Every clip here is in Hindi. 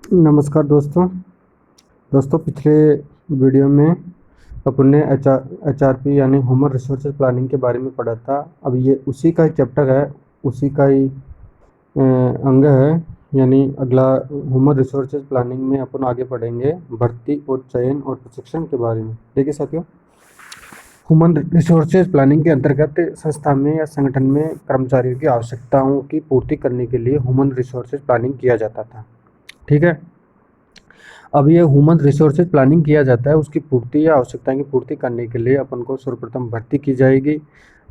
नमस्कार दोस्तों। पिछले वीडियो में अपन ने एचआरपी यानी ह्यूमन रिसोर्सेज प्लानिंग के बारे में पढ़ा था। अब ये उसी का ही चैप्टर है, उसी का ही अंग है। यानी अगला ह्यूमन रिसोर्सेज प्लानिंग में अपन आगे पढ़ेंगे भर्ती और चयन और प्रशिक्षण के बारे में। देखिए साथियों, ह्यूमन रिसोर्सेज प्लानिंग के अंतर्गत संस्था में या संगठन में कर्मचारियों की आवश्यकताओं की पूर्ति करने के लिए ह्यूमन रिसोर्सेज प्लानिंग किया जाता था। ठीक है। अब ये ह्यूमन रिसोर्सेज प्लानिंग किया जाता है, उसकी पूर्ति या आवश्यकताओं की पूर्ति करने के लिए अपन को सर्वप्रथम भर्ती की जाएगी,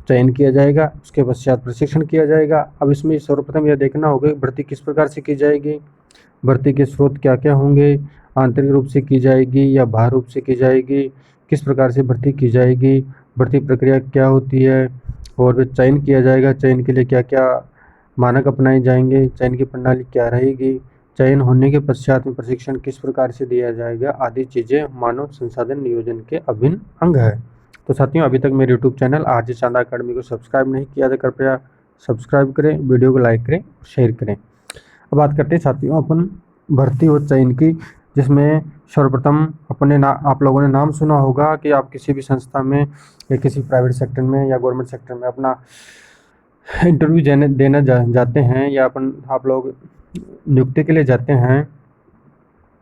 चयन किया जाएगा, उसके पश्चात प्रशिक्षण किया जाएगा। अब इसमें सर्वप्रथम यह देखना होगा कि भर्ती किस प्रकार से की जाएगी, भर्ती के स्रोत क्या क्या होंगे, आंतरिक रूप से की जाएगी या बाह्य रूप से की जाएगी, किस प्रकार से भर्ती की जाएगी, भर्ती प्रक्रिया क्या होती है, और फिर चयन किया जाएगा, चयन के लिए क्या क्या मानक अपनाए जाएंगे, चयन की प्रणाली क्या रहेगी, चयन होने के पश्चात में प्रशिक्षण किस प्रकार से दिया जाएगा, आदि चीज़ें मानव संसाधन नियोजन के अभिन्न अंग है। तो साथियों, अभी तक मेरे यूट्यूब चैनल आरजे चांदा अकेडमी को सब्सक्राइब नहीं किया तो कृपया सब्सक्राइब करें, वीडियो को लाइक करें, शेयर करें। अब बात करते हैं साथियों अपन भर्ती और चयन की, जिसमें सर्वप्रथम आप लोगों ने नाम सुना होगा कि आप किसी भी संस्था में या किसी प्राइवेट सेक्टर में या गवर्नमेंट सेक्टर में अपना इंटरव्यू देने जाते हैं, या आप लोग नियुक्ति के लिए जाते हैं,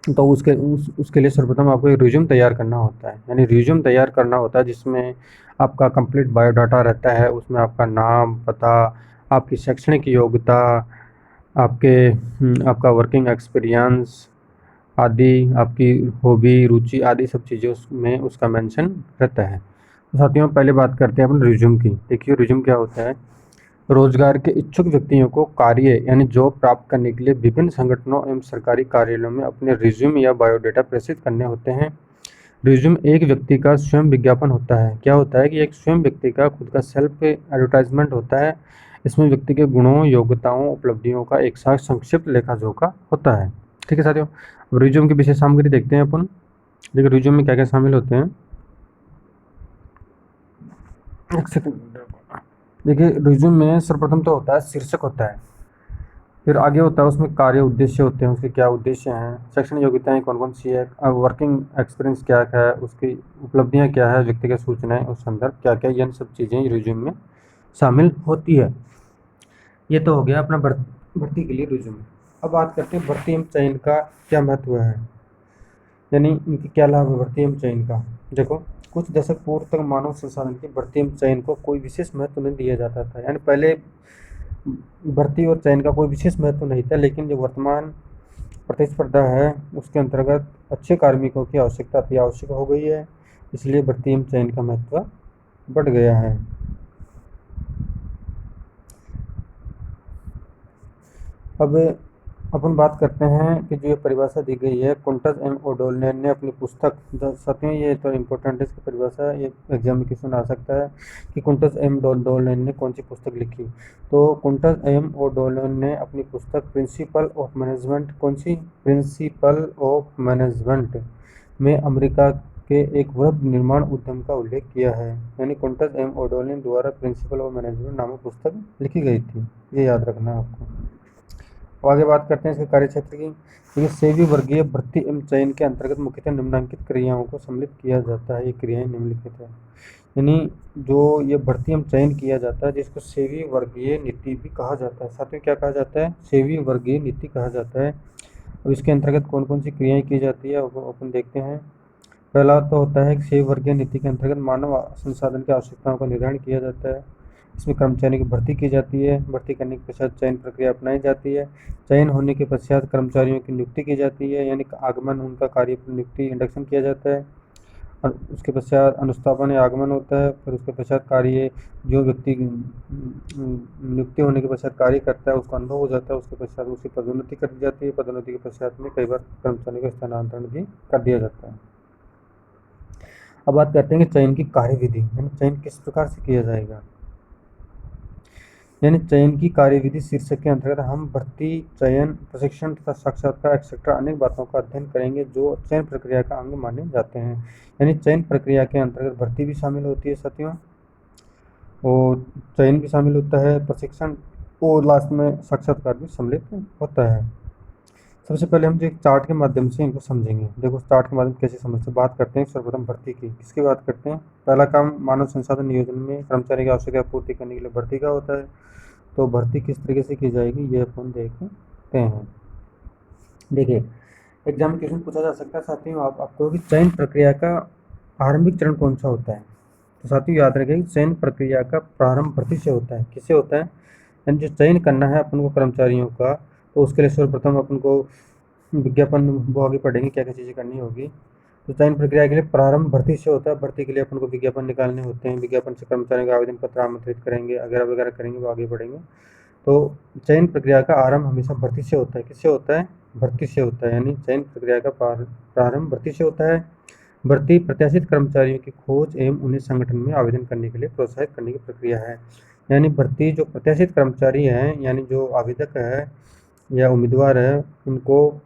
तो उसके लिए सर्वप्रथम आपको एक रिज्यूम तैयार करना होता है। यानी रिज्यूम तैयार करना होता है जिसमें आपका कंप्लीट बायोडाटा रहता है। उसमें आपका नाम, पता, आपकी शैक्षणिक योग्यता, आपका वर्किंग एक्सपीरियंस आदि, आपकी हॉबी, रुचि आदि सब चीज़ें उसमें उसका मेंशन रहता है। तो साथियों, पहले बात करते हैं अपन रिज्यूम की। देखिए रिज्यूम क्या होता है। रोजगार के इच्छुक व्यक्तियों को कार्य यानी जॉब प्राप्त करने के लिए विभिन्न संगठनों एवं सरकारी कार्यालयों में अपने रिज्यूम या बायोडाटा प्रेषित करने होते हैं। रिज्यूम एक व्यक्ति का स्वयं विज्ञापन होता है। क्या होता है कि एक स्वयं व्यक्ति का खुद का सेल्फ एडवर्टाइजमेंट होता है। इसमें व्यक्ति के गुणों, योग्यताओं, उपलब्धियों का एक साथ संक्षिप्त लेखा जोखा होता है। ठीक है साथियों, अब रिज्यूम की विशेष सामग्री देखते हैं अपन। देखिए रिज्यूम में क्या क्या शामिल होते हैं। एक सेकंड। देखिए रिज्यूम में सर्वप्रथम तो होता है शीर्षक होता है, फिर आगे होता है उसमें कार्य उद्देश्य होते हैं, उसके क्या उद्देश्य हैं, शैक्षणिक योग्यताएं कौन कौन सी है, वर्किंग एक्सपीरियंस क्या है, उसकी उपलब्धियां क्या है, व्यक्तिगत सूचनाएं और संदर्भ क्या क्या, ये सब चीज़ें रिज्यूम में शामिल होती है। ये तो हो गया अपना भर्ती के लिए रिज्यूम। अब बात करते हैं भर्ती एवं चयन का क्या महत्व है, यानी इनके क्या लाभ है भर्ती एवं चयन का। देखो, कुछ दशक पूर्व तक मानव संसाधन की भर्ती एवं चयन को कोई विशेष महत्व नहीं दिया जाता था। यानी पहले भर्ती और चयन का कोई विशेष महत्व नहीं था, लेकिन जो वर्तमान प्रतिस्पर्धा है उसके अंतर्गत अच्छे कार्मिकों की आवश्यकता अति आवश्यक हो गई है, इसलिए भर्ती एवं चयन का महत्व बढ़ गया है। अब अपन बात करते हैं कि जो ये परिभाषा दी गई है, कुंटज एम ओडोलने ने अपनी पुस्तक, साथियों ये तो इम्पोर्टेंट है इसकी परिभाषा, ये एग्जाम में क्वेश्चन आ सकता है कि कुंटज एम ओडोलने ने कौन सी पुस्तक लिखी। तो कुंटज एम ओडोलने ने अपनी पुस्तक प्रिंसिपल ऑफ मैनेजमेंट, कौन सी, प्रिंसिपल ऑफ मैनेजमेंट में अमेरिका के एक वृहद निर्माण उद्यम का उल्लेख किया है। यानी कुंटज एम ओडोलने द्वारा प्रिंसिपल ऑफ मैनेजमेंट नामक पुस्तक लिखी गई थी, ये याद रखना है आपको। अब आगे बात करते हैं इसके कार्यक्षेत्र की। देखिए सेवी वर्गीय भर्ती एवं चयन के अंतर्गत मुख्यतः निम्नलिखित क्रियाओं को सम्मिलित किया जाता है। ये क्रियाएं निम्नलिखित है, यानी जो ये भर्ती एवं चयन किया जाता है जिसको सेवी वर्गीय नीति भी कहा जाता है। साथ में क्या कहा जाता है, सेवी वर्गीय नीति कहा जाता है। अब इसके अंतर्गत कौन कौन सी क्रियाएं की जाती है अपन देखते हैं। पहला तो होता है कि सेवी वर्गीय नीति के अंतर्गत मानव संसाधन की आवश्यकताओं का निर्धारण किया जाता है। इसमें कर्मचारी की भर्ती की जाती है, भर्ती करने के पश्चात चयन प्रक्रिया अपनाई जाती है, चयन होने के पश्चात कर्मचारियों की नियुक्ति की जाती है, यानी आगमन, उनका कार्य नियुक्ति, इंडक्शन किया जाता है, और उसके पश्चात अनुस्थापन या आगमन होता है। फिर उसके पश्चात कार्य, जो व्यक्ति नियुक्ति होने के पश्चात कार्य करता है उसको अनुभव हो जाता है, उसके पश्चात उसकी पदोन्नति कर दी जाती है, पदोन्नति के पश्चात में कई बार कर्मचारी का स्थानांतरण भी कर दिया जाता है। अब बात करते हैं कि चयन की कार्यविधि, यानी चयन किस प्रकार से किया जाएगा। यानी चयन की कार्यविधि शीर्षक के अंतर्गत हम भर्ती, चयन, प्रशिक्षण तथा साक्षात्कार एक्सेट्रा अनेक बातों का अध्ययन करेंगे जो चयन प्रक्रिया का अंग माने जाते हैं। यानी चयन प्रक्रिया के अंतर्गत भर्ती भी शामिल होती है साथियों, और चयन भी शामिल होता है, प्रशिक्षण और लास्ट में साक्षात्कार भी सम्मिलित होता है। सबसे पहले हम जो एक चार्ट के माध्यम से इनको समझेंगे। देखो चार्ट के माध्यम से कैसे समझते, बात करते हैं सर्वप्रथम भर्ती की। किसकी बात करते हैं? पहला काम, मानव संसाधन नियोजन में कर्मचारी की आवश्यकता पूर्ति करने के लिए भर्ती का होता है। तो भर्ती किस तरीके से की जाएगी ये अपन देखते हैं। देखिए, एग्जाम में क्वेश्चन पूछा जा सकता है साथियों आपको कि चयन प्रक्रिया का आरंभिक चरण कौन सा होता है। तो साथियों याद रखें कि चयन प्रक्रिया का प्रारंभ भर्ती से होता है। किससे होता है? यानी जो चयन करना है अपन को कर्मचारियों का, तो उसके लिए सर्वप्रथम अपन को विज्ञापन, वो आगे पढ़ेंगे क्या क्या चीज़ें करनी होगी। तो चयन प्रक्रिया के लिए प्रारंभ भर्ती से होता है। भर्ती के लिए अपन को विज्ञापन निकालने होते हैं। विज्ञापन से कर्मचारियों का आवेदन पत्र आमंत्रित करेंगे, वगैरह वगैरह करेंगे, वो आगे बढ़ेंगे। तो चयन प्रक्रिया का आरंभ हमेशा भर्ती से होता है। किससे होता है? भर्ती से होता है। यानी चयन प्रक्रिया का प्रारंभ भर्ती से होता है। भर्ती प्रत्याशित कर्मचारियों की खोज एवं उन्हें संगठन में आवेदन करने के लिए प्रोत्साहित करने की प्रक्रिया है। यानी भर्ती जो प्रत्याशित कर्मचारी हैं, यानी जो आवेदक है या उम्मीदवार है, उनको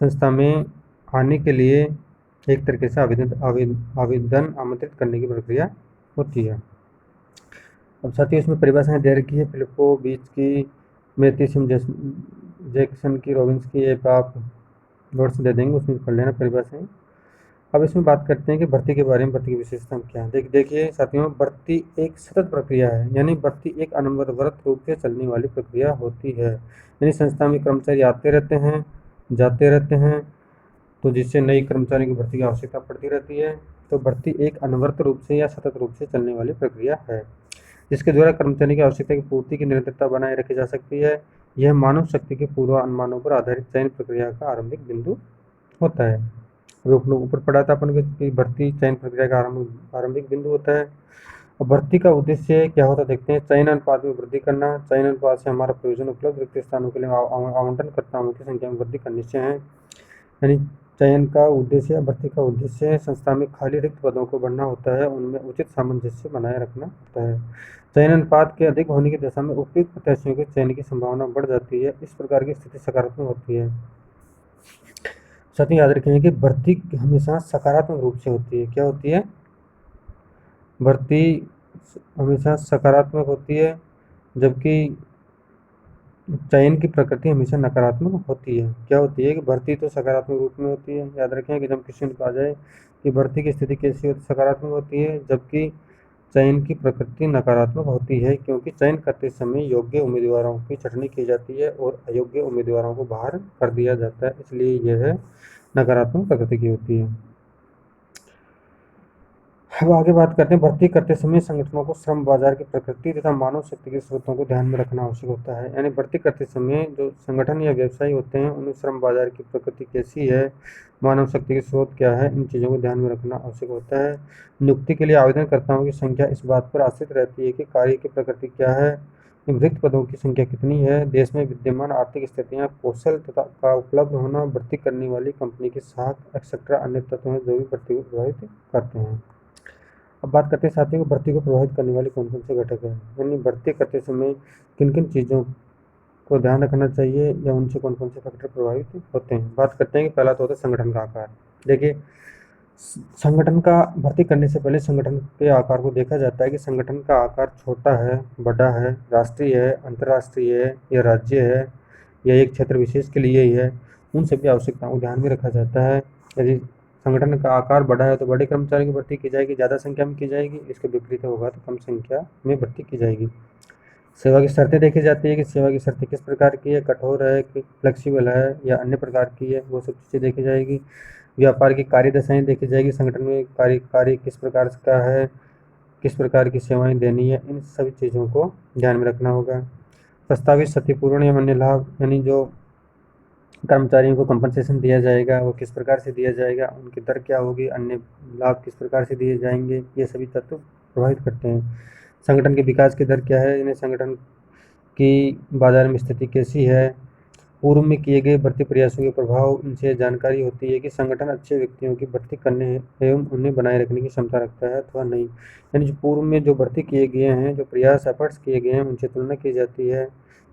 संस्था में आने के लिए एक तरीके से आवेदन आमंत्रित करने की प्रक्रिया होती है। अब साथियों इसमें परिभाषाएं दे रखी है, फिलिपो बीच की, मैथ्यूसिम जैक्सन की, रॉबिन्स की, एक आप नोट्स दे देंगे, उसमें पढ़ लेना परिभाषाएं। अब इसमें बात करते हैं कि भर्ती के बारे में, भर्ती की विशेषता क्या है। देखिए साथियों, भर्ती एक सतत प्रक्रिया है। यानी भर्ती एक अनवरत रूप से चलने वाली प्रक्रिया होती है। यानी संस्था में कर्मचारी आते रहते हैं, जाते रहते हैं, तो जिससे नई कर्मचारी की भर्ती की आवश्यकता पड़ती रहती है। तो भर्ती एक अनवरत रूप से या सतत रूप से चलने वाली प्रक्रिया है, जिसके द्वारा कर्मचारी की आवश्यकता की पूर्ति की निरंतरता बनाए रखी जा सकती है। यह मानव शक्ति के पूर्वानुमानों पर आधारित चयन प्रक्रिया का आरंभिक बिंदु होता है। अभी हम लोग ऊपर पढ़ा था अपन कि भर्ती चयन प्रक्रिया का आरंभिक बिंदु होता है। और भर्ती का उद्देश्य क्या होता है देखते हैं। चयन अनुपात में वृद्धि करना। चयन अनुपात से हमारा प्रयोजन उपलब्ध रिक्त स्थानों के लिए आवंटनकर्ताओं की संख्या में वृद्धि करने से है। यानी चयन का उद्देश्य या भर्ती का उद्देश्य संस्था में खाली रिक्त पदों को भरना होता है, उनमें उचित सामंजस्य बनाए रखना होता है। चयन अनुपात के अधिक होने की दशा में उपयुक्त प्रत्याशियों के चयन की संभावना बढ़ जाती है। इस प्रकार की स्थिति सकारात्मक होती है। साथ ही याद रखें कि भर्ती हमेशा सकारात्मक रूप से होती है। क्या होती है? भर्ती हमेशा सकारात्मक होती है, जबकि चयन की प्रकृति हमेशा नकारात्मक होती है। क्या होती है कि भर्ती तो सकारात्मक रूप में होती है। याद रखें कि जब क्वेश्चन आ जाए कि भर्ती की स्थिति कैसी होती, सकारात्मक होती है, जबकि चयन की प्रकृति नकारात्मक होती है, क्योंकि चयन करते समय योग्य उम्मीदवारों की छटनी की जाती है और अयोग्य उम्मीदवारों को बाहर कर दिया जाता है, इसलिए यह नकारात्मक प्रकृति की होती है। अब आगे बात करते हैं, भर्ती करते समय संगठनों को श्रम बाजार की प्रकृति तथा मानव शक्ति के स्रोतों को ध्यान में रखना आवश्यक होता है। यानी भर्ती करते समय जो संगठन या व्यवसायी होते हैं, उन्हें श्रम बाजार की प्रकृति कैसी है, मानव शक्ति के स्रोत क्या है, इन चीज़ों को ध्यान में रखना आवश्यक होता है। नियुक्ति के लिए आवेदनकर्ताओं की संख्या इस बात पर आश्रित रहती है कि कार्य की प्रकृति क्या है, रिक्त पदों की संख्या कितनी है, देश में विद्यमान आर्थिक स्थितियाँ, कौशल तथा का उपलब्ध होना, भर्ती करने वाली कंपनी की साख एक्सेट्रा अन्य तत्व हैं जो भी भर्ती को प्रभावित करते हैं। अब बात करते हैं साथियों, भर्ती को प्रभावित करने वाले कौन कौन से घटक हैं। यानी भर्ती करते समय किन किन चीज़ों को ध्यान रखना चाहिए या उनसे कौन कौन से फैक्टर प्रभावित होते हैं। बात करते हैं कि पहला तो होता है संगठन का आकार। देखिए, संगठन का भर्ती करने से पहले संगठन के आकार को देखा जाता है कि संगठन का आकार छोटा है, बड़ा है, राष्ट्रीय है, अंतर्राष्ट्रीय है या राज्य है या एक क्षेत्र विशेष के लिए ही है। उन सभी आवश्यकताओं को ध्यान में रखा जाता है। यदि संगठन का आकार बड़ा है तो बड़े कर्मचारी की भर्ती की जाएगी, ज़्यादा संख्या में की जाएगी। इसके विपरीत होगा तो कम संख्या में भर्ती की जाएगी। सेवा की शर्तें देखी जाती है कि सेवा की शर्तें किस प्रकार की है, कठोर है कि फ्लेक्सिबल है या अन्य प्रकार की है, वो सब चीज़ें देखी जाएगी। व्यापार की कार्यदशाएं देखी जाएगी, संगठन में कार्य किस प्रकार का है, किस प्रकार की सेवाएं देनी है, इन सभी चीज़ों को ध्यान में रखना होगा। प्रस्तावित क्षतिपूरण या अन्य लाभ, यानी जो कर्मचारियों को कंपनसेशन दिया जाएगा वो किस प्रकार से दिया जाएगा, उनकी दर क्या होगी, अन्य लाभ किस प्रकार से दिए जाएंगे, ये सभी तत्व प्रभावित करते हैं। संगठन के विकास की दर क्या है, यानी संगठन की बाजार में स्थिति कैसी है, पूर्व में किए गए भर्ती प्रयासों के प्रभाव, इनसे जानकारी होती है कि संगठन अच्छे व्यक्तियों की भर्ती करने एवं उन्हें बनाए रखने की क्षमता रखता है अथवा नहीं। यानी जो पूर्व में जो भर्ती किए गए हैं, जो प्रयास एफर्ट्स किए गए हैं, उनसे तुलना की जाती है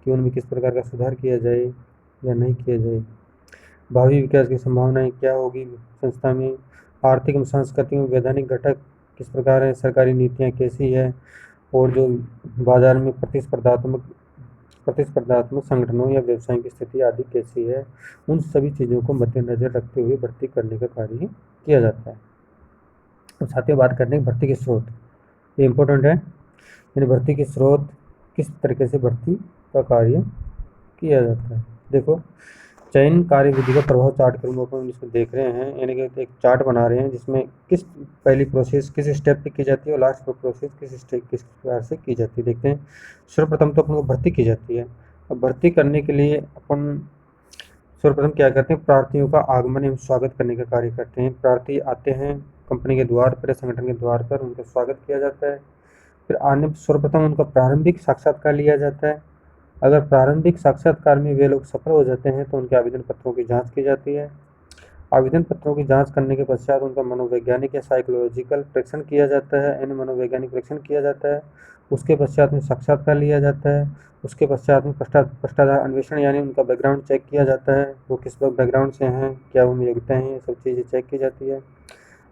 कि उनमें किस प्रकार का सुधार किया जाए या नहीं किया जाए। भावी विकास की संभावनाएं क्या होगी संस्था में, आर्थिक एवं सांस्कृतिक एवं वैधानिक घटक किस प्रकार है, सरकारी नीतियाँ कैसी है, और जो बाजार में प्रतिस्पर्धात्मक प्रतिस्पर्धात्मक संगठनों या व्यवसाय की स्थिति आदि कैसी है, उन सभी चीज़ों को मद्देनजर रखते हुए भर्ती करने का कार्य किया जाता है। तो साथियों, बात करते हैं भर्ती के स्रोत। ये इम्पोर्टेंट है, यानी भर्ती के स्रोत, किस तरीके से भर्ती का कार्य किया जाता है। देखो, चयन कार्य विधि का प्रभाव चार्ट के रूप में इसको देख रहे हैं, यानी कि एक चार्ट बना रहे हैं जिसमें किस पहली प्रोसेस किस स्टेप पे की जाती है और लास्ट प्रोसेस किस प्रकार से की जाती है। देखते हैं। सर्वप्रथम तो अपन को भर्ती की जाती है। अब भर्ती करने के लिए अपन सर्वप्रथम क्या करते हैं, प्रार्थियों का आगमन एवं स्वागत करने का कार्य करते हैं। प्रार्थी आते हैं कंपनी के द्वार पर, संगठन के द्वार पर, उनका स्वागत किया जाता है। फिर आने सर्वप्रथम उनका प्रारंभिक साक्षात्कार लिया जाता है। अगर प्रारंभिक साक्षात्कार में वे लोग सफल हो जाते हैं तो उनके आवेदन पत्रों की जांच की जाती है। आवेदन पत्रों की जांच करने के पश्चात उनका मनोवैज्ञानिक या साइकोलॉजिकल परीक्षण किया जाता है, यानी मनोवैज्ञानिक परीक्षण किया जाता है। उसके पश्चात में साक्षात्कार लिया जाता है। उसके पश्चात में भ्रष्टाचार अन्वेषण, यानी उनका बैकग्राउंड चेक किया जाता है, वो किस बैकग्राउंड से हैं, क्या उनमें योग्यताएँ हैं, ये सब चीज़ें चेक की जाती है।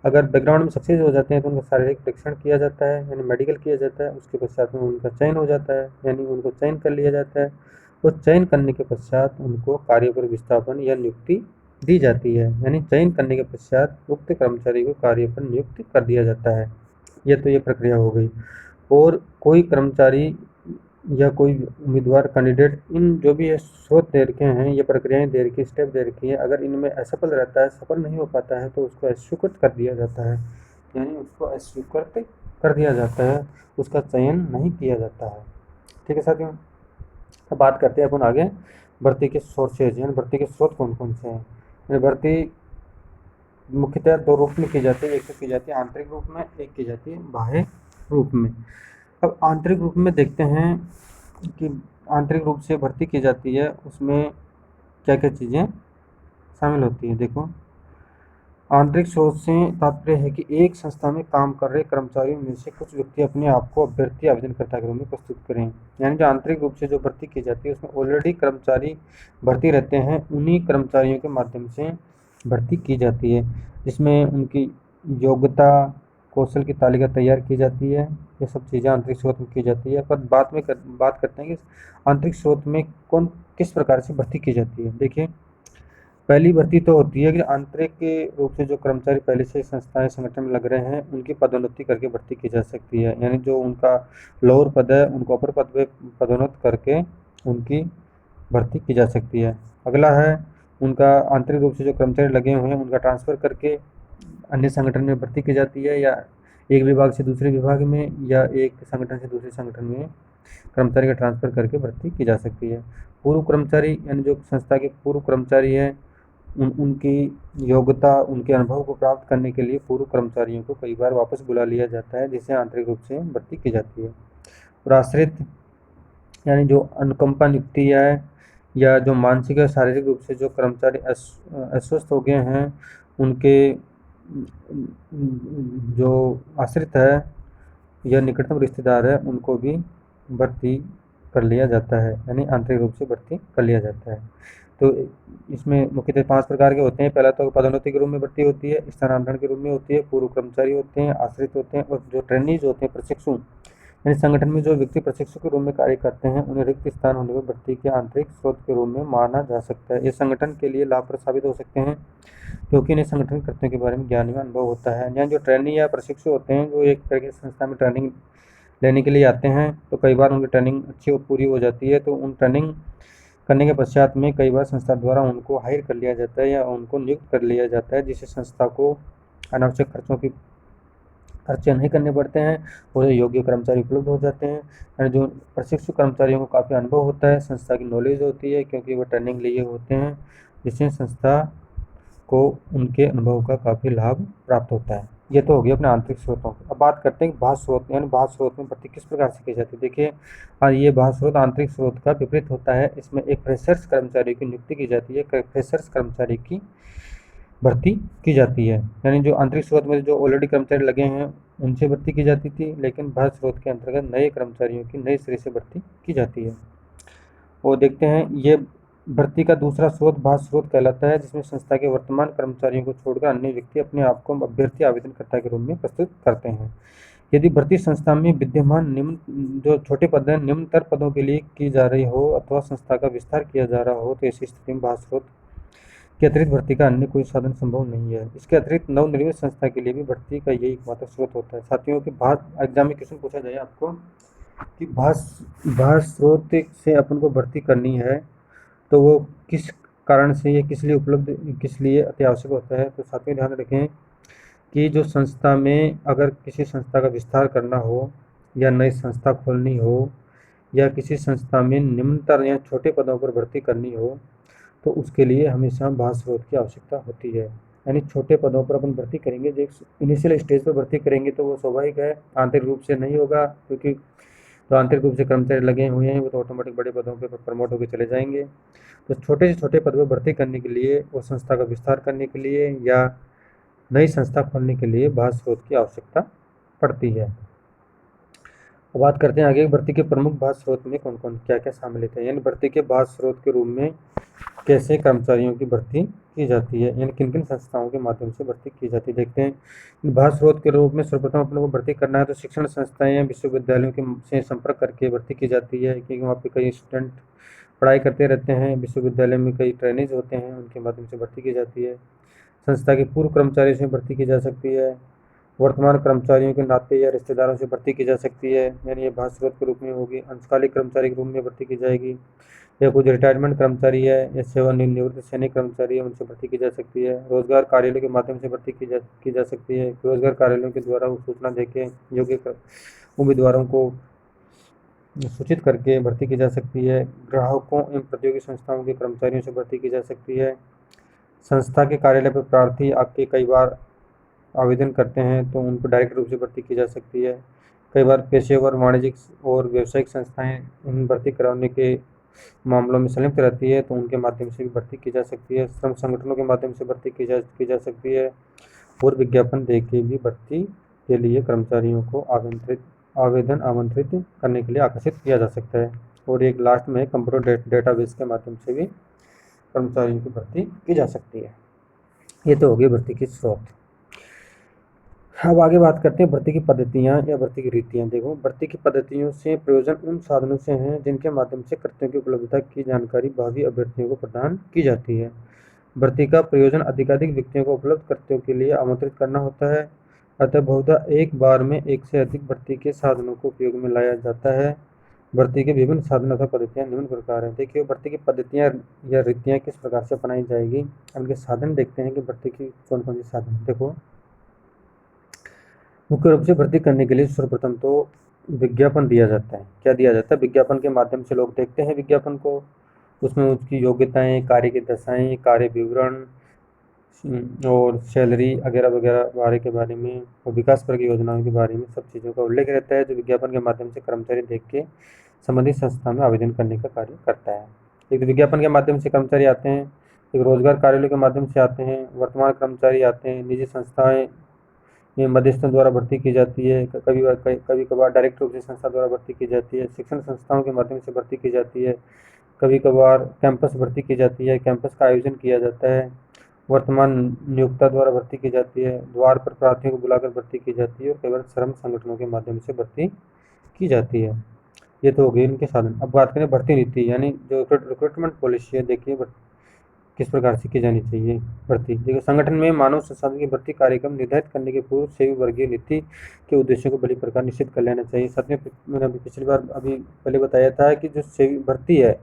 अगर बैकग्राउंड में सक्सेस हो जाते हैं तो उनका शारीरिक परीक्षण किया जाता है, यानी मेडिकल किया जाता है। उसके पश्चात में उनका चयन हो जाता है, यानी उनको चयन कर लिया जाता है। और चयन करने के पश्चात उनको कार्य पर विस्थापन या नियुक्ति दी जाती है, यानी चयन करने के पश्चात उक्त कर्मचारी को कार्य पर नियुक्त कर दिया जाता है। ये प्रक्रिया हो गई। और कोई कर्मचारी या कोई उम्मीदवार कैंडिडेट इन जो भी ये स्रोत दे रखे हैं, ये प्रक्रियाएं दे रखी, स्टेप दे रखी है, अगर इनमें असफल रहता है, सफल नहीं हो पाता है, तो उसको अस्वीकृत कर दिया जाता है, यानी उसको अस्वीकृत कर दिया जाता है, उसका चयन नहीं किया जाता है। ठीक है साथियों, अब बात करते हैं अपन आगे भर्ती के सोर्सेज, यानी भर्ती के स्रोत कौन कौन से हैं। यानी भर्ती मुख्यतः दो रूप में की जाती है, एक तो की जाती है आंतरिक रूप में, एक की जाती है बाह्य रूप में। अब आंतरिक रूप में देखते हैं कि आंतरिक रूप से भर्ती की जाती है, उसमें क्या क्या चीज़ें शामिल होती हैं। देखो, आंतरिक स्रोत से तात्पर्य है कि एक संस्था में काम कर रहे कर्मचारियों में से कुछ व्यक्ति अपने आप को अभ्यर्थी आवेदनकर्ता के रूप में प्रस्तुत करें। यानी जो आंतरिक रूप से जो भर्ती की जाती है उसमें ऑलरेडी कर्मचारी भर्ती रहते हैं, उन्हीं कर्मचारियों के माध्यम से भर्ती की जाती है, जिसमें उनकी योग्यता कौशल की तालिका तैयार की जाती है। ये सब चीज़ें आंतरिक स्रोत में की जाती है। पर बात करते हैं कि आंतरिक स्रोत में किस प्रकार से भर्ती की जाती है। देखिए, पहली भर्ती तो होती है कि आंतरिक रूप से जो कर्मचारी पहले से संस्थाएं संगठन में लग रहे हैं, उनकी पदोन्नति करके भर्ती की जा सकती है, यानी जो उनका लोअर पद है उनको अपर पद पे पदोन्नत करके उनकी भर्ती की जा सकती है। अगला है उनका आंतरिक रूप से जो कर्मचारी लगे हुए हैं उनका ट्रांसफ़र करके अन्य संगठन में भर्ती की जाती है, या एक विभाग से दूसरे विभाग में, या एक संगठन से दूसरे संगठन में कर्मचारी का ट्रांसफ़र करके भर्ती की जा सकती है। पूर्व कर्मचारी, यानी जो संस्था के पूर्व कर्मचारी हैं, उनकी योग्यता, उनके अनुभव को प्राप्त करने के लिए पूर्व कर्मचारियों को कई बार वापस बुला लिया जाता है, जिसे आंतरिक रूप से भर्ती की जाती है। और आश्रित, यानी जो अनुकंपा नियुक्ति है, या जो मानसिक या शारीरिक रूप से जो कर्मचारी अस्वस्थ हो गए हैं, उनके जो आश्रित है या निकटतम रिश्तेदार है, उनको भी भर्ती कर लिया जाता है, यानी आंतरिक रूप से भर्ती कर लिया जाता है। तो इसमें मुख्यतः 5 प्रकार के होते हैं। पहला तो पदोन्नति के रूप में भर्ती होती है, स्थानांतरण के रूप में होती है, पूर्व कर्मचारी होते हैं, आश्रित होते हैं, और जो ट्रेनीज होते हैं, प्रशिक्षु, यानी संगठन में जो व्यक्ति प्रशिक्षु के रूप में कार्य करते हैं, उन्हें रिक्त स्थान होने पर भर्ती के आंतरिक स्रोत के रूप में माना जा सकता है। ये संगठन के लिए लाभप्रद साबित हो सकते हैं, क्योंकि इन्हें संगठन कर्तव्यों के बारे में ज्ञान व अनुभव होता है। यहाँ जो ट्रेनी या प्रशिक्षु होते हैं, जो एक तरह की संस्था में ट्रेनिंग लेने के लिए आते हैं, तो कई बार उनकी ट्रेनिंग अच्छी पूरी हो जाती है, तो उन ट्रेनिंग करने के पश्चात में कई बार संस्था द्वारा उनको हायर कर लिया जाता है या उनको नियुक्त कर लिया जाता है, जिससे संस्था को अनावश्यक खर्चे नहीं करने पड़ते हैं और योग्य कर्मचारी उपलब्ध हो जाते हैं। और जो प्रशिक्षु कर्मचारियों को काफ़ी अनुभव होता है, संस्था की नॉलेज होती है, क्योंकि वो ट्रेनिंग लिए होते हैं, जिससे संस्था को उनके अनुभव का काफ़ी लाभ प्राप्त होता है। ये तो हो गया अपने आंतरिक स्रोतों की। अब बात करते हैं बाह्य स्रोत, यानी बाह्य स्रोत में भर्ती किस प्रकार से की जाती है। देखिए, ये बाह्य स्रोत आंतरिक स्रोत का विपरीत होता है। इसमें एक फ्रेशर्स कर्मचारी की नियुक्ति की जाती है, फ्रेशर्स कर्मचारी की भर्ती की जाती है, यानी जो आंतरिक स्रोत में जो ऑलरेडी कर्मचारी लगे हैं उनसे भर्ती की जाती थी, लेकिन बाह्य स्रोत के अंतर्गत नए कर्मचारियों की नए सिरे से भर्ती की जाती है। और देखते हैं, ये भर्ती का दूसरा स्रोत बाह्य स्रोत कहलाता है, जिसमें संस्था के वर्तमान कर्मचारियों को छोड़कर अन्य व्यक्ति अपने आप को अभ्यर्थी आवेदनकर्ता के रूप में प्रस्तुत करते हैं। यदि भर्ती संस्था में विद्यमान निम्न जो छोटे पद हैं निम्नतर पदों के लिए की जा रही हो अथवा संस्था का विस्तार किया जा रहा हो तो ऐसी स्थिति में बाह्य स्रोत के अतिरिक्त भर्ती का अन्य कोई साधन संभव नहीं है। इसके अतिरिक्त नवनिर्मित संस्था के लिए भी भर्ती का यही एकमात्र स्रोत होता है। साथियों के बाह्य एग्जाम में क्वेश्चन पूछा जाए आपको कि बाह्य स्रोत से अपन को भर्ती करनी है तो वो किस कारण से या किस लिए उपलब्ध किस लिए अति आवश्यक होता है। तो साथियों ध्यान रखें कि जो संस्था में अगर किसी संस्था का विस्तार करना हो या नई संस्था खोलनी हो या किसी संस्था में निम्नतर या छोटे पदों पर भर्ती करनी हो तो उसके लिए हमेशा बाह्य स्रोत की आवश्यकता होती है। यानी छोटे पदों पर अपन भर्ती करेंगे, जो इनिशियल स्टेज पर भर्ती करेंगे तो वो स्वाभाविक है, आंतरिक रूप से नहीं होगा, क्योंकि तो आंतरिक रूप से कर्मचारी लगे हुए हैं वो तो ऑटोमेटिक बड़े पदों पर प्रमोट होकर चले जाएंगे। तो छोटे से छोटे पद पर भर्ती करने के लिए और संस्था का विस्तार करने के लिए या नई संस्था खोलने के लिए बाह्य स्रोत की आवश्यकता पड़ती है। अब बात करते हैं आगे भर्ती के प्रमुख बाह्य स्रोत में कौन कौन क्या क्या शामिलित है, यानी भर्ती के बाह्य स्रोत के रूप में कैसे कर्मचारियों की भर्ती की जाती है, यानी किन किन संस्थाओं के माध्यम से भर्ती की जाती है। देखते हैं बाह्य स्रोत के रूप में सर्वप्रथम अपने को भर्ती करना है तो शिक्षण संस्थाएं या विश्वविद्यालयों के से संपर्क करके भर्ती की जाती है, क्योंकि वहाँ पे कई स्टूडेंट पढ़ाई करते रहते हैं, विश्वविद्यालय में कई ट्रेनिंग होते हैं, उनके माध्यम से भर्ती की जाती है। संस्था के पूर्व कर्मचारियों से भर्ती की जा सकती है, वर्तमान कर्मचारियों के नाते या रिश्तेदारों से भर्ती की जा सकती है, यानी ये बाह्य स्रोत के रूप में होगी। अंशकालिक कर्मचारी के रूप में भर्ती की जाएगी, या कुछ रिटायरमेंट कर्मचारी है या सेवानिवृत्त सैनिक कर्मचारी है उनसे भर्ती की जा सकती है। रोजगार कार्यालयों के माध्यम से भर्ती की जा सकती है, रोजगार कार्यालयों के द्वारा सूचना देके योग्य उम्मीदवारों को सूचित करके भर्ती की जा सकती है। ग्राहकों एवं प्रतियोगी संस्थाओं के कर्मचारियों से भर्ती की जा सकती है। संस्था के कार्यालय पर प्रार्थी आके कई बार आवेदन करते हैं तो उनको डायरेक्ट रूप से भर्ती की जा सकती है। कई बार पेशेवर वाणिज्यिक और व्यावसायिक संस्थाएं इन भर्ती कराने के मामलों में संलिप्त रहती है तो उनके माध्यम से भी भर्ती की जा सकती है। श्रम संगठनों के माध्यम से भर्ती की जा सकती है और विज्ञापन दे के भी भर्ती के लिए कर्मचारियों को आवेदन आमंत्रित करने के लिए आकर्षित किया जा सकता है। और एक लास्ट में कंप्यूटर डेटाबेस के माध्यम से भी कर्मचारियों की भर्ती की जा सकती है। ये तो हो गई भर्ती की स्रोत। अब आगे बात करते हैं भर्ती की पद्धतियाँ या भर्ती की रीतियाँ। देखो, भर्ती की पद्धतियों से प्रयोजन उन साधनों से हैं जिनके माध्यम से कृत्यों की उपलब्धता की जानकारी भावी अभ्यर्थियों को प्रदान की जाती है। भर्ती का प्रयोजन अधिकाधिक व्यक्तियों को उपलब्ध कृत्यों के लिए आमंत्रित करना होता है, अतः बहुधा एक बार में एक से अधिक भर्ती के साधनों को उपयोग में लाया जाता है। भर्ती के विभिन्न साधन अथवा पद्धतियाँ निम्न प्रकार हैं। देखिए, भर्ती की पद्धतियाँ या रीतियाँ किस प्रकार से अपनाई जाएगी, उनके साधन देखते हैं कि भर्ती की कौन कौन से साधन। देखो, मुख्य रूप से भर्ती करने के लिए सर्वप्रथम तो विज्ञापन दिया जाता है। क्या दिया जाता है? विज्ञापन के माध्यम से लोग देखते हैं विज्ञापन को, उसमें उसकी योग्यताएं, कार्य की दशाएं, कार्य विवरण और सैलरी वगैरह वगैरह बारे में और विकास पर की योजनाओं के बारे में सब चीज़ों का उल्लेख रहता है, जो विज्ञापन के माध्यम से कर्मचारी देख के संबंधित संस्था में आवेदन करने का कार्य करता है। एक तो विज्ञापन के माध्यम से कर्मचारी आते हैं, एक रोजगार कार्यालय के माध्यम से आते हैं, वर्तमान कर्मचारी आते हैं, निजी संस्थाएं में मध्यस्थों द्वारा भर्ती की जाती है, कभी कभार डायरेक्ट रूप से संस्था द्वारा भर्ती की जाती है, शिक्षण संस्थाओं के माध्यम से भर्ती की जाती है, कभी कभार कैंपस भर्ती की जाती है, कैंपस का आयोजन किया जाता है, वर्तमान नियोक्ता द्वारा भर्ती की जाती है, द्वार पर प्रार्थियों को बुलाकर भर्ती की जाती है और कई बार श्रम संगठनों के माध्यम से भर्ती की जाती है। ये तो हो गए इनके साधन। अब बात करें भर्ती नीति, यानी जो रिक्रूटमेंट पॉलिसी है, देखिए किस प्रकार से की जानी चाहिए भर्ती। देखिए, संगठन में मानव संसाधन की भर्ती कार्यक्रम निर्धारित करने के पूर्व सेवी वर्गीय नीति के उद्देश्यों को बड़ी प्रकार निश्चित कर लेना चाहिए। साथ में मैंने पिछली बार पहले बताया था कि जो सेवी भर्ती है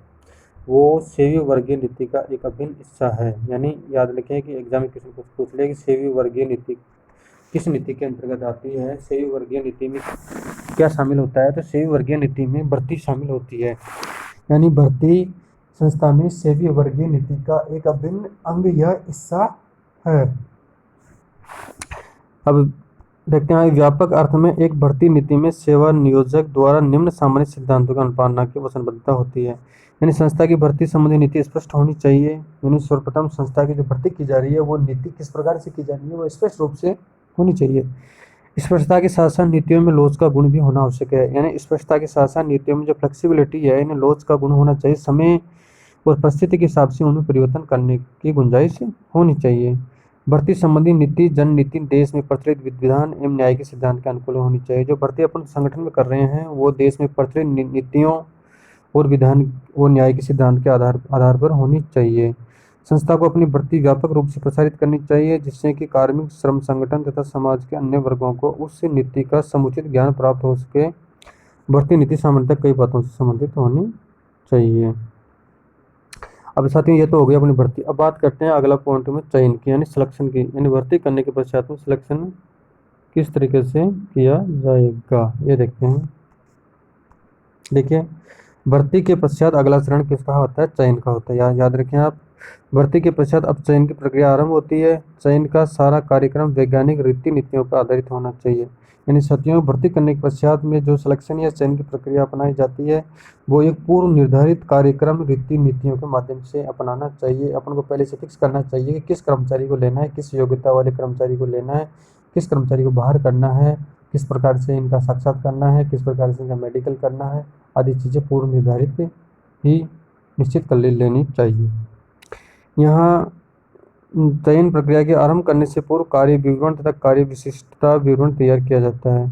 वो सेवी वर्गीय नीति का एक अभिन्न हिस्सा है। यानी याद रखें कि एग्जाम में क्वेश्चन पूछ ले कि सेवी वर्गीय नीति किस नीति के अंतर्गत आती है, सेवी वर्गीय नीति में क्या शामिल होता है। तो सेवी वर्गीय नीति में भर्ती शामिल होती है, यानी भर्ती संस्था में सेवी वर्गीय नीति का एक अभिन्न अंग या हिस्सा है। अब देखते हैं, व्यापक अर्थ में एक भर्ती नीति में सेवा नियोजक द्वारा निम्न सामान्य सिद्धांतों की अनुपालना की वचनबद्धता होती है। यानी संस्था की भर्ती संबंधी नीति स्पष्ट होनी चाहिए। यानी सर्वप्रथम संस्था की जो भर्ती की जा रही है वो नीति किस प्रकार से की जा रही है वो स्पष्ट रूप से होनी चाहिए। स्पष्टता के साथ साथ नीतियों में लोच का गुण भी होना आवश्यक है। यानी स्पष्टता के साथ साथ नीतियों में जो फ्लेक्सिबिलिटी है, इन्हें लोच का गुण होना चाहिए। समय और परिस्थिति के हिसाब से उनमें परिवर्तन करने की गुंजाइश होनी चाहिए। भर्ती संबंधी नीति जन नीति देश में प्रचलित विधान एवं न्याय के सिद्धांत के अनुकूल होनी चाहिए। जो भर्ती अपन संगठन में कर रहे हैं वो देश में प्रचलित नीतियों और विधान और न्याय के सिद्धांत के आधार पर होनी चाहिए। संस्था को अपनी भर्ती व्यापक रूप से प्रसारित करनी चाहिए जिससे कि कार्मिक श्रम संगठन तथा समाज के अन्य वर्गों को उस नीति का समुचित ज्ञान प्राप्त हो सके। भर्ती नीति सामान्यतः कई बातों से संबंधित होनी चाहिए। अब साथियों ये तो हो गई अपनी भर्ती। अब बात करते हैं अगला पॉइंट में चयन की यानी सिलेक्शन की, यानी भर्ती करने के पश्चात में सिलेक्शन किस तरीके से किया जाएगा ये देखते हैं। देखिए भर्ती के पश्चात अगला चरण किसका होता है, चयन का होता है। याद रखें आप, भर्ती के पश्चात अब चयन की प्रक्रिया आरंभ होती है। चयन का सारा कार्यक्रम वैज्ञानिक रीति नीतियों पर आधारित होना चाहिए। यानी साथियों भर्ती करने के पश्चात में जो सिलेक्शन या चयन की प्रक्रिया अपनाई जाती है वो एक पूर्व निर्धारित कार्यक्रम रीति नीतियों के माध्यम से अपनाना चाहिए। अपन को पहले से फिक्स करना चाहिए कि किस कर्मचारी को लेना है, किस योग्यता वाले कर्मचारी को लेना है, किस कर्मचारी को बाहर करना है, किस प्रकार से इनका साक्षात करना है, किस प्रकार से इनका मेडिकल करना है, आदि चीज़ें पूर्व निर्धारित ही निश्चित कर लेनी चाहिए। यहाँ चयन प्रक्रिया के आरंभ करने से पूर्व कार्य विवरण तथा कार्य विशिष्टता विवरण तैयार किया जाता है।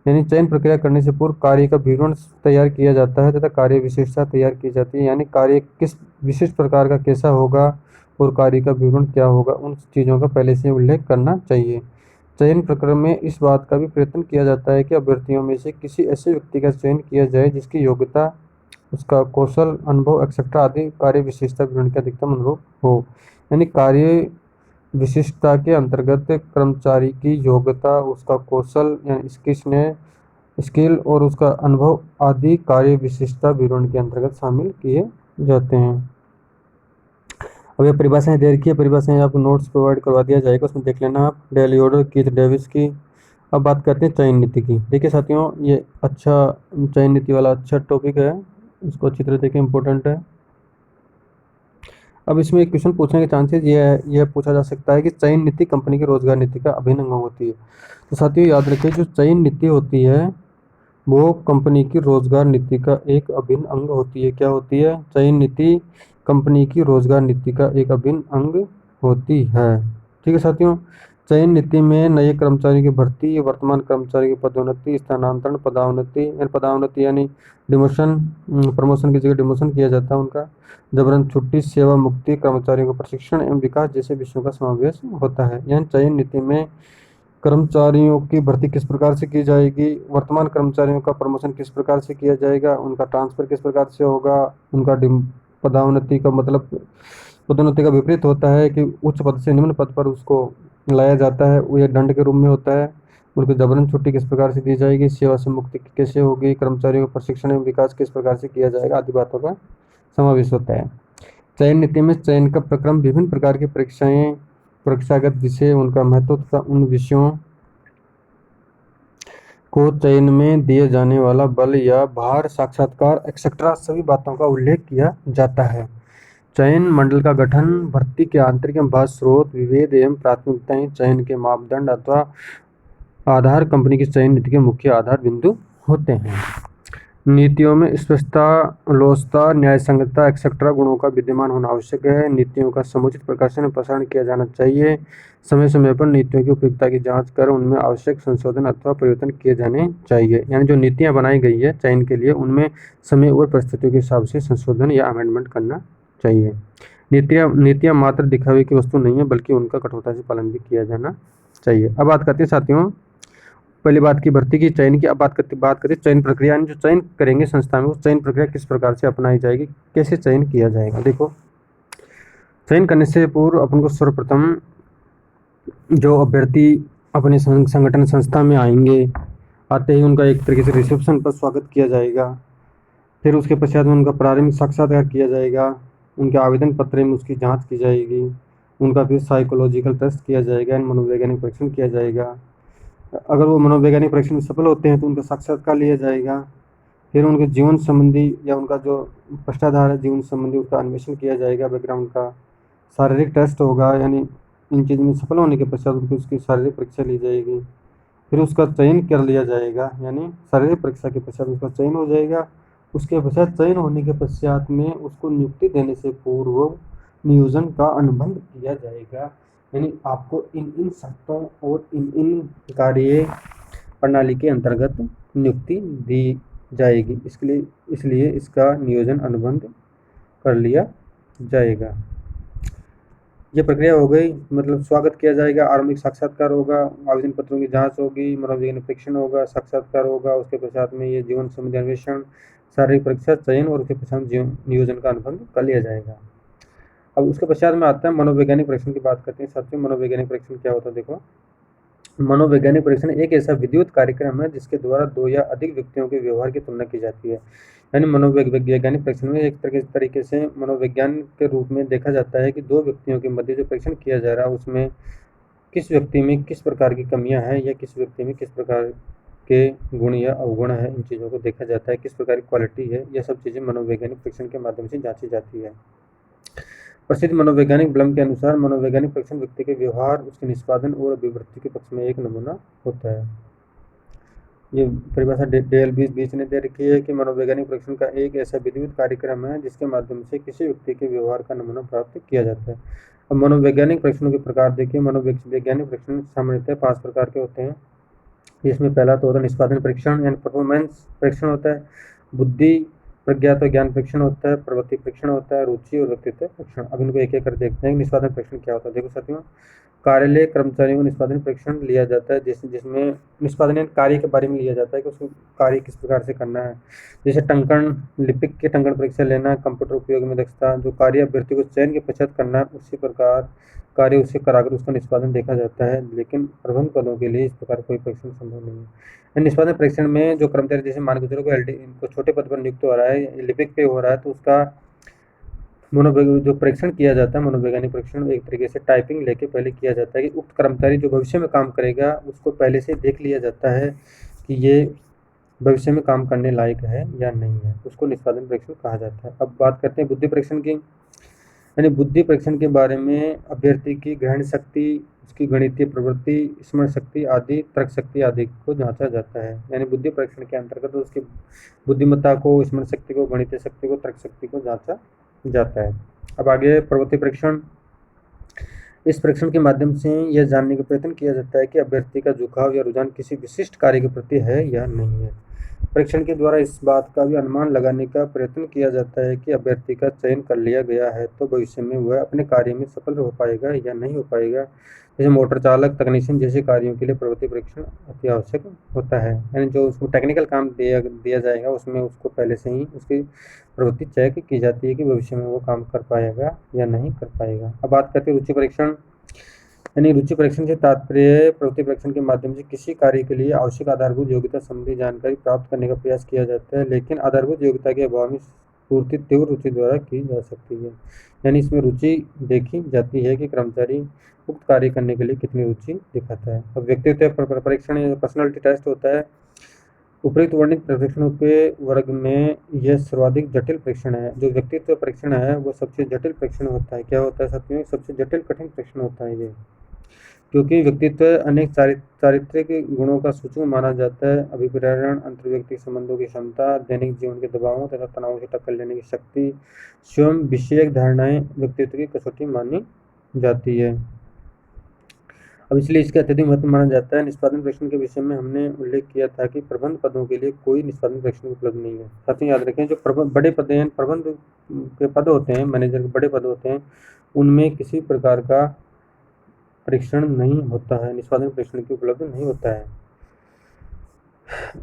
यानी चयन प्रक्रिया करने से पूर्व कार्य का विवरण तैयार किया जाता है तथा कार्य विशिष्टता तैयार की जाती है। यानी कार्य किस विशिष्ट प्रकार का कैसा होगा और कार्य का विवरण क्या होगा, उन चीज़ों का पहले से उल्लेख करना चाहिए। चयन प्रक्रिया में इस बात का भी प्रयत्न किया जाता है कि अभ्यर्थियों में से किसी ऐसे व्यक्ति का चयन किया जाए जिसकी योग्यता, उसका कौशल, अनुभव एक्सेट्रा आदि कार्य विशेषता विवरण के अधिकतम अनुरूप हो। यानी कार्य विशिष्टता के अंतर्गत कर्मचारी की योग्यता, उसका कौशल यानी स्किल और उसका अनुभव आदि कार्य विशिष्टता विवरण के अंतर्गत शामिल किए जाते हैं। अब ये परिभाषाएं दे रखी है, परिभाषाएं आपको नोट्स प्रोवाइड करवा दिया जाएगा, उसमें देख लेना आप, डेली ऑर्डर कीथ डेविस की। अब बात करते हैं चयन नीति की। देखिए साथियों ये अच्छा चयन नीति वाला अच्छा टॉपिक है, इसको अच्छी तरह देखें, इंपॉर्टेंट है। अब इसमें एक क्वेश्चन पूछने के चांसेस ये पूछा जा सकता है कि चयन नीति कंपनी की रोजगार नीति का अभिन्न अंग होती है। तो साथियों याद रखिए जो चयन नीति होती है वो कंपनी की रोजगार नीति का एक अभिन्न अंग होती है। क्या होती है, चयन नीति कंपनी की रोजगार नीति का एक अभिन्न अंग होती है। ठीक है साथियों, चयन नीति में नए कर्मचारियों की भर्ती, वर्तमान कर्मचारियों की पदोन्नति, स्थानांतरण, पदोन्नति यानी डिमोशन, प्रमोशन की जगह डिमोशन किया जाता है उनका, जबरन छुट्टी, सेवा मुक्ति, कर्मचारियों का प्रशिक्षण एवं विकास जैसे विषयों का समावेश होता है। यानी चयन नीति में कर्मचारियों की भर्ती किस प्रकार से की जाएगी, वर्तमान कर्मचारियों का प्रमोशन किस प्रकार से किया जाएगा, उनका ट्रांसफर किस प्रकार से होगा, उनका पदोन्नति का मतलब पदोन्नति का विपरीत होता है कि उच्च पद से निम्न पद पर उसको लाया जाता है, वो ये दंड के रूप में होता है। उनको जबरन छुट्टी किस प्रकार से दी जाएगी, सेवा से मुक्ति कैसे होगी, कर्मचारियों का प्रशिक्षण एवं विकास किस प्रकार से किया जाएगा आदि बातों का समावेश होता है। चयन नीति में चयन का प्रक्रम, विभिन्न प्रकार की परीक्षाएं, परीक्षागत विषय, उनका महत्व तथा उन विषयों को चयन में दिए जाने वाला बल या भार, साक्षात्कार एक्सेट्रा सभी बातों का उल्लेख किया जाता है। चयन मंडल का गठन, भर्ती के आंतरिक एवं बाह्य स्रोत, विभेद एवं प्राथमिकताएं, चयन के मापदंड अथवा आधार कंपनी की चयन नीति के मुख्य आधार बिंदु होते हैं। नीतियों में स्पष्टता, लोचता, न्याय संगतता एक्सेट्रा गुणों का विद्यमान होना आवश्यक है। नीतियों का समुचित प्रकाशन और प्रसारण किया जाना चाहिए। समय समय पर नीतियों की उपयुक्तता की जांच कर उनमें आवश्यक संशोधन अथवा परिवर्तन किए जाने चाहिए। यानी जो नीतियां बनाई गई है चयन के लिए उनमें समय और परिस्थितियों के हिसाब से संशोधन या अमेंडमेंट करना चाहिए। नीतियां मात्र दिखावे की वस्तु नहीं है बल्कि उनका कठोरता से पालन भी किया जाना चाहिए। अब बात करते हैं साथियों, पहली बात की भर्ती की, चयन की। अब बात करते चयन प्रक्रिया, जो चयन करेंगे संस्था में, वो चयन प्रक्रिया किस प्रकार से अपनाई जाएगी, कैसे चयन किया जाएगा। देखो चयन करने से पूर्व अपन को सर्वप्रथम जो अभ्यर्थी अपने संगठन संस्था में आएंगे, आते ही उनका एक तरीके से रिसेप्शन पर स्वागत किया जाएगा। फिर उसके पश्चात में उनका प्रारंभिक साक्षात्कार किया जाएगा, उनके आवेदन पत्र में उसकी जाँच की जाएगी, उनका फिर साइकोलॉजिकल टेस्ट किया जाएगा, मनोवैज्ञानिक परीक्षण किया जाएगा। अगर वो मनोवैज्ञानिक परीक्षण में सफल होते हैं तो उनका साक्षात्कार लिया जाएगा। फिर उनके जीवन संबंधी या उनका जो भ्रष्टाचार है जीवन संबंधी उसका अन्वेषण किया जाएगा, बैकग्राउंड का शारीरिक टेस्ट होगा। यानी इन चीज़ में सफल होने के पश्चात उनकी उसकी शारीरिक परीक्षा ली जाएगी, फिर उसका चयन कर लिया जाएगा। यानी शारीरिक परीक्षा के पश्चात उसका चयन हो जाएगा। उसके पश्चात चयन होने के पश्चात में उसको नियुक्ति देने से पूर्व नियोजन का अनुबंध किया जाएगा। यानी आपको इन इन शर्तों और इन इन कार्य प्रणाली के अंतर्गत नियुक्ति दी जाएगी। इसलिए इसका नियोजन अनुबंध कर लिया जाएगा। ये प्रक्रिया हो गई, मतलब स्वागत किया जाएगा, आरंभिक साक्षात्कार होगा, आवेदन पत्रों की जांच होगी, मनोवैज्ञानिक परीक्षण होगा, साक्षात्कार होगा, उसके पश्चात में ये जीवन संबंधी अन्वेषण, शारीरिक परीक्षा, चयन और उसके पश्चात नियोजन का अनुबंध कर लिया जाएगा। अब उसके पश्चात में आता है मनोवैज्ञानिक परीक्षण की बात करते हैं। साथियों, मनोवैज्ञानिक परीक्षण क्या होता है? देखो, मनोवैज्ञानिक परीक्षण एक ऐसा विधिवत कार्यक्रम है जिसके द्वारा दो या अधिक व्यक्तियों के व्यवहार की तुलना की जाती है। यानी मनोवैज्ञानिक परीक्षण में एक तरीके से मनोविज्ञान के रूप में देखा जाता है कि दो व्यक्तियों के मध्य जो परीक्षण किया जा रहा है उसमें किस व्यक्ति में किस प्रकार की कमियां हैं या किस व्यक्ति में किस प्रकार के गुण या अवगुण है, इन चीज़ों को देखा जाता है, किस प्रकार की क्वालिटी है, यह सब चीज़ें मनोवैज्ञानिक परीक्षण के माध्यम से जांची जाती है। प्रसिद्ध मनोवैज्ञानिक ब्लम के अनुसार मनोवैज्ञानिक परीक्षण व्यक्ति के व्यवहार, उसके निष्पादन और अभिवृद्धि के पक्ष में एक नमूना होता है। ये परिभाषा डेल बीच ने दे रखी है कि मनोवैज्ञानिक परीक्षण का एक ऐसा विधिवत कार्यक्रम है जिसके माध्यम से किसी व्यक्ति के व्यवहार का नमूना प्राप्त किया जाता है। अब मनोवैज्ञानिक परीक्षणों के प्रकार देखिए। मनोवैज्ञानिक परीक्षण सामान्यतः 5 प्रकार के होते हैं। इसमें पहला तो होता है निष्पादन परीक्षण यानी परफॉर्मेंस परीक्षण होता है, बुद्धि प्रज्ञात ज्ञान परीक्षण होता है, प्रवृत्ति परीक्षण होता है, रुचि और व्यक्तित्व परीक्षण। अब इनको एक एक कर देखते हैं। निष्पादन परीक्षण क्या होता है? देखो साथियों, कार्यालय कर्मचारियों को निष्पादन परीक्षण लिया जाता है जिसमें निष्पादन कार्य के बारे में लिया जाता है कि उसको कार्य किस प्रकार से करना है। जैसे टंकण, लिपिक के टंकण परीक्षा लेना, कंप्यूटर उपयोग में दक्षता, जो कार्य अभ्यर्थी को चयन के पश्चात करना है उसी प्रकार कार्य उसे कराकर उसका निष्पादन देखा जाता है। लेकिन प्रबंध पदों के लिए इस प्रकार कोई परीक्षण संभव नहीं है। निष्पादन परीक्षण में जो कर्मचारी, जैसे मान के चलो को छोटे पद पर नियुक्त हो रहा है, लिपिक पे हो रहा है, तो उसका जो परीक्षण किया जाता है मनोवैज्ञानिक परीक्षण एक तरीके से टाइपिंग लेके पहले किया जाता है कि उक्त कर्मचारी जो भविष्य में काम करेगा उसको पहले से देख लिया जाता है कि ये भविष्य में काम करने लायक है या नहीं है, उसको निष्पादन परीक्षण कहा जाता है। अब बात करते हैं बुद्धि परीक्षण की। यानी बुद्धि परीक्षण के बारे में अभ्यर्थी की ग्रहण शक्ति, उसकी गणितीय प्रवृत्ति, स्मरण शक्ति आदि, तर्क शक्ति आदि को जांचा जाता है। यानी बुद्धि परीक्षण के अंतर्गत उसकी बुद्धिमत्ता को, स्मरण शक्ति को, गणितीय शक्ति को, तर्क शक्ति को जांचा जाता है। अब आगे प्रवृत्ति परीक्षण। इस परीक्षण के माध्यम से यह जानने का प्रयत्न किया जाता है कि अभ्यर्थी का झुकाव या रुझान किसी विशिष्ट कार्य के प्रति है या नहीं है। परीक्षण के द्वारा इस बात का भी अनुमान लगाने का प्रयत्न किया जाता है कि अभ्यर्थी का चयन कर लिया गया है तो भविष्य में वह अपने कार्य में सफल हो पाएगा या नहीं हो पाएगा। जैसे मोटर चालक, तकनीशियन जैसे कार्यों के लिए प्रवृत्ति परीक्षण अति आवश्यक होता है। यानी जो उसको टेक्निकल काम दिया जाएगा उसमें उसको पहले से ही उसकी प्रवृत्ति चेक की जाती है कि भविष्य में वो काम कर पाएगा या नहीं कर पाएगा। अब बात करते हैं रुचि परीक्षण। यानी रुचि परीक्षण से तात्पर्य प्रवृत्ति परीक्षण के माध्यम से किसी कार्य के लिए आवश्यक आधारभूत योग्यता संबंधी जानकारी प्राप्त करने का प्रयास किया जाता है, लेकिन आधारभूत योग्यता के अभाव में पूर्ति तीव्र रुचि द्वारा की जा सकती है। यानी इसमें रुचि देखी जाती है कि कर्मचारी उक्त कार्य करने के लिए कितनी रुचि दिखाता है। अब व्यक्तित्व परीक्षण पर्सनालिटी टेस्ट होता है। उपयुक्त वर्णित परीक्षणों के वर्ग में यह सर्वाधिक जटिल परीक्षण है। जो व्यक्तित्व परीक्षण है वो सबसे जटिल परीक्षण होता है। क्या होता है साथियों? सबसे जटिल कठिन परीक्षण होता है ये, क्योंकि व्यक्तित्व अनेक चारित्रिक गुणों का सूचक माना जाता है। अभिप्रेरण, अंतर्व्यक्तिक संबंधों की क्षमता, दैनिक जीवन के दबावों तथा तनावों से टक्कर लेने की शक्ति, स्वयं विषयक धारणाएं व्यक्तित्व की कसौटी मानी जाती है। अब इसलिए इसका अत्यधिक महत्व माना जाता है। निष्पादन परीक्षण के विषय में हमने उल्लेख किया था कि प्रबंध पदों के लिए कोई निष्पादन परीक्षण उपलब्ध नहीं है। साथ ही याद रखें, जो बड़े पद हैं, प्रबंध के पद होते हैं, मैनेजर के बड़े पद होते हैं, उनमें किसी प्रकार का परीक्षण नहीं होता है, निष्पादन परीक्षण की उपलब्ध नहीं होता है।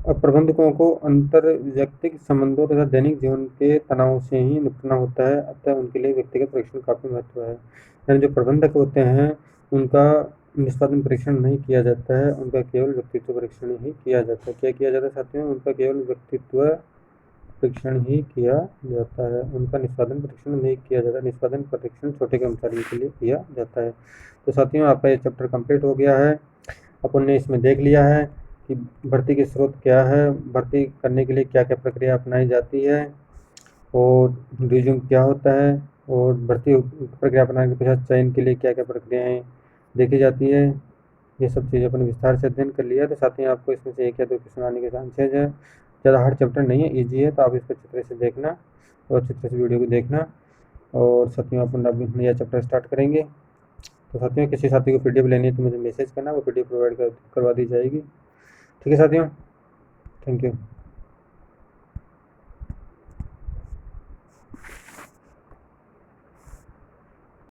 अब प्रबंधकों को अंतर व्यक्तिक संबंधों तथा दैनिक जीवन के तनाव से ही निपटना होता है, अतः उनके लिए व्यक्तिगत परीक्षण काफी महत्व है। यानी जो प्रबंधक होते हैं उनका निष्पादन परीक्षण नहीं किया जाता है, उनका केवल व्यक्तित्व परीक्षण ही किया जाता है। क्या किया जाता है साथियों? उनका केवल व्यक्तित्व परीक्षण ही किया जाता है, उनका निष्पादन परीक्षण नहीं किया जाता। निष्पादन परीक्षण छोटे कर्मचारियों के लिए किया जाता है। तो साथियों, आपका ये चैप्टर कंप्लीट हो गया है। अपन ने इसमें देख लिया है कि भर्ती के स्रोत क्या है, भर्ती करने के लिए क्या क्या प्रक्रिया अपनाई जाती है, और रिज्यूम क्या होता है, और भर्ती प्रक्रिया अपनाने के पश्चात चयन के लिए क्या क्या प्रक्रियाएँ देखी जाती है। ये सब चीज़ें अपन विस्तार से अध्ययन कर लिया। तो साथ ही आपको इसमें से एक या दो क्वेश्चन आने के चांसेज है। ज़्यादा हार्ड चैप्टर नहीं है, ईजी है, तो आप इसको अच्छी तरह से देखना और अच्छी तरह से वीडियो को देखना। और साथ ही अपन अब नया चैप्टर स्टार्ट करेंगे। तो साथियों किसी साथी को पीडीएफ लेनी है तो मुझे मैसेज करना, वो पीडीएफ प्रोवाइड करवा दी जाएगी। ठीक है साथियों, थैंक यू।